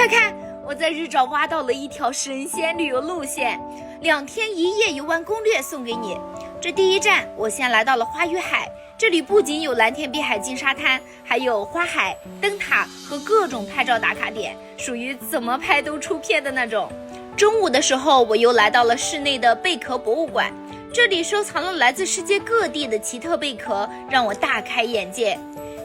快看，我在日照挖到了一条神仙旅游路线，2天1夜游玩攻略送给你。这第一站，我先来到了花与海，这里不仅有蓝天碧海金沙滩，还有花海、灯塔和各种拍照打卡点，属于怎么拍都出片的那种。中午的时候，我又来到了室内的贝壳博物馆，这里收藏了来自世界各地的奇特贝壳，让我大开眼界。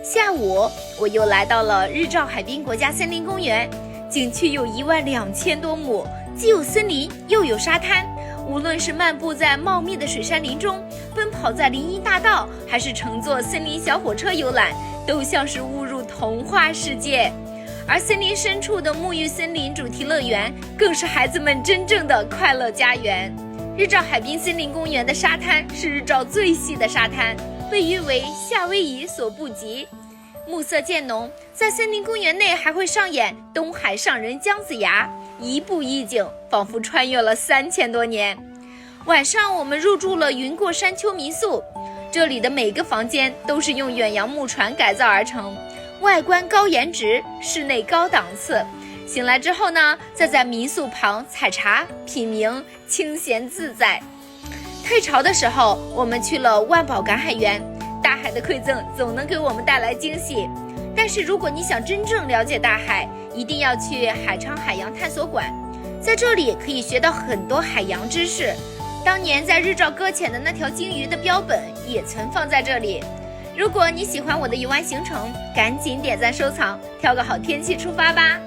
下午，我又来到了日照海滨国家森林公园，景区有12000多亩，既有森林又有沙滩。无论是漫步在茂密的水杉林中，奔跑在林荫大道，还是乘坐森林小火车游览，都像是误入童话世界。而森林深处的沐浴森林主题乐园，更是孩子们真正的快乐家园。日照海滨森林公园的沙滩是日照最细的沙滩，被誉为夏威夷所不及。暮色渐浓，在森林公园内还会上演东海上人姜子牙，一步一景，仿佛穿越了3000多年。晚上我们入住了云过山丘民宿，这里的每个房间都是用远洋木船改造而成，外观高颜值，室内高档次。醒来之后呢，再在民宿旁采茶品茗，清闲自在。退潮的时候，我们去了万宝赶海园，大海的馈赠总能给我们带来惊喜。但是如果你想真正了解大海，一定要去海昌海洋探索馆，在这里可以学到很多海洋知识。当年在日照搁浅的那条鲸鱼的标本也存放在这里。如果你喜欢我的游玩行程，赶紧点赞收藏，挑个好天气出发吧。